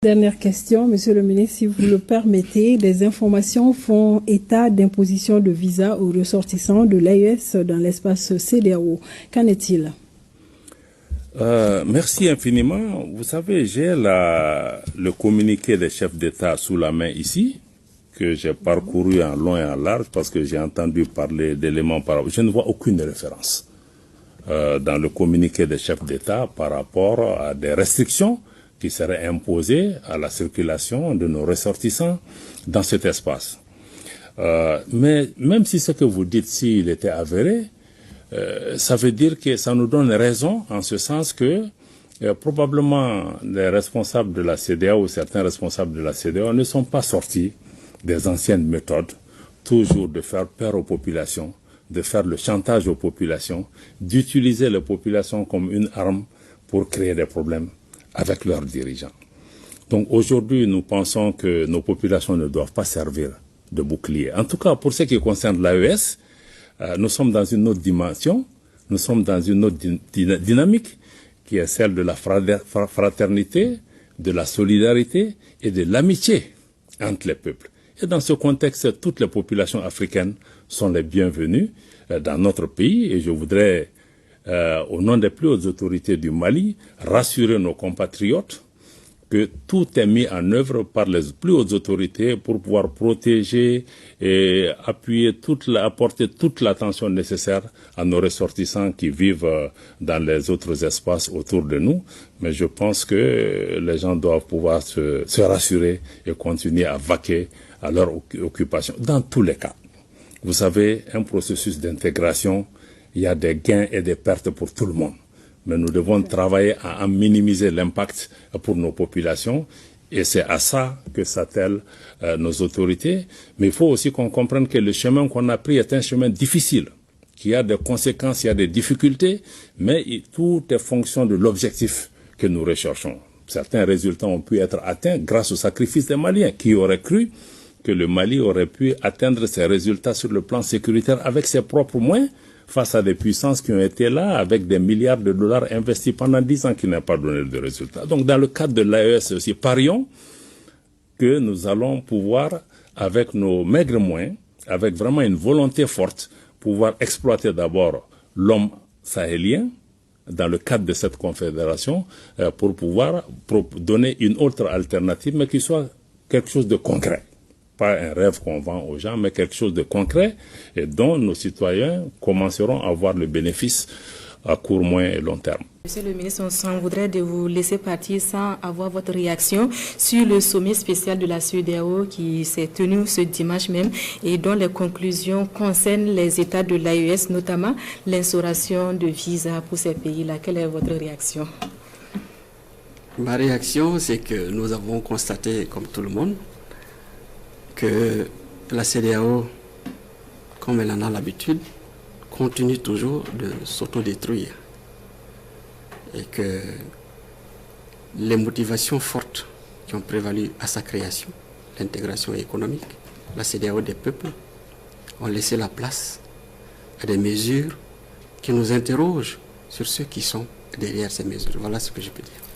Dernière question, Monsieur le ministre, si vous le permettez, des informations font état d'imposition de visa aux ressortissants de l'AES dans l'espace CEDEAO. Qu'en est-il? Merci infiniment. Vous savez, j'ai le communiqué des chefs d'État sous la main ici, que j'ai parcouru en long et en large parce que j'ai entendu parler d'éléments par rapport. Je ne vois aucune référence dans le communiqué des chefs d'État par rapport à des restrictions qui seraient imposées à la circulation de nos ressortissants dans cet espace. Mais même si ce que vous dites, s'il était avéré, ça veut dire que ça nous donne raison en ce sens que probablement les responsables de la CEDEAO ou certains responsables de la CEDEAO ne sont pas sortis des anciennes méthodes, toujours de faire peur aux populations, de faire le chantage aux populations, d'utiliser les populations comme une arme pour créer des problèmes avec leurs dirigeants. Donc aujourd'hui, nous pensons que nos populations ne doivent pas servir de bouclier. En tout cas, pour ce qui concerne l'AES, nous sommes dans une autre dimension, nous sommes dans une autre dynamique qui est celle de la fraternité, de la solidarité et de l'amitié entre les peuples. Et dans ce contexte, toutes les populations africaines sont les bienvenues dans notre pays et je voudrais, au nom des plus hautes autorités du Mali, rassurer nos compatriotes que tout est mis en œuvre par les plus hautes autorités pour pouvoir protéger et appuyer apporter toute l'attention nécessaire à nos ressortissants qui vivent dans les autres espaces autour de nous. Mais je pense que les gens doivent pouvoir se rassurer et continuer à vaquer à leur occupation. Dans tous les cas, vous savez, un processus d'intégration, il y a des gains et des pertes pour tout le monde. Mais nous devons travailler à minimiser l'impact pour nos populations et c'est à ça que s'attellent nos autorités. Mais il faut aussi qu'on comprenne que le chemin qu'on a pris est un chemin difficile, qu'il y a des conséquences, il y a des difficultés, mais tout est fonction de l'objectif que nous recherchons. Certains résultats ont pu être atteints grâce au sacrifice des Maliens. Qui aurait cru que le Mali aurait pu atteindre ses résultats sur le plan sécuritaire avec ses propres moyens face à des puissances qui ont été là avec des milliards de dollars investis pendant 10 ans qui n'ont pas donné de résultats. Donc dans le cadre de l'AES aussi, parions que nous allons pouvoir, avec nos maigres moyens, avec vraiment une volonté forte, pouvoir exploiter d'abord l'homme sahélien dans le cadre de cette confédération pour pouvoir donner une autre alternative, mais qui soit quelque chose de concret. Pas un rêve qu'on vend aux gens, mais quelque chose de concret et dont nos citoyens commenceront à voir le bénéfice à court, moyen et long terme. Monsieur le ministre, on s'en voudrait de vous laisser partir sans avoir votre réaction sur le sommet spécial de la CEDEAO qui s'est tenu ce dimanche même et dont les conclusions concernent les États de l'AES, notamment l'instauration de visas pour ces pays-là. Quelle est votre réaction? Ma réaction, c'est que nous avons constaté, comme tout le monde, que la CEDEAO, comme elle en a l'habitude, continue toujours de s'autodétruire et que les motivations fortes qui ont prévalu à sa création, l'intégration économique, la CEDEAO des peuples, ont laissé la place à des mesures qui nous interrogent sur ceux qui sont derrière ces mesures. Voilà ce que je peux dire.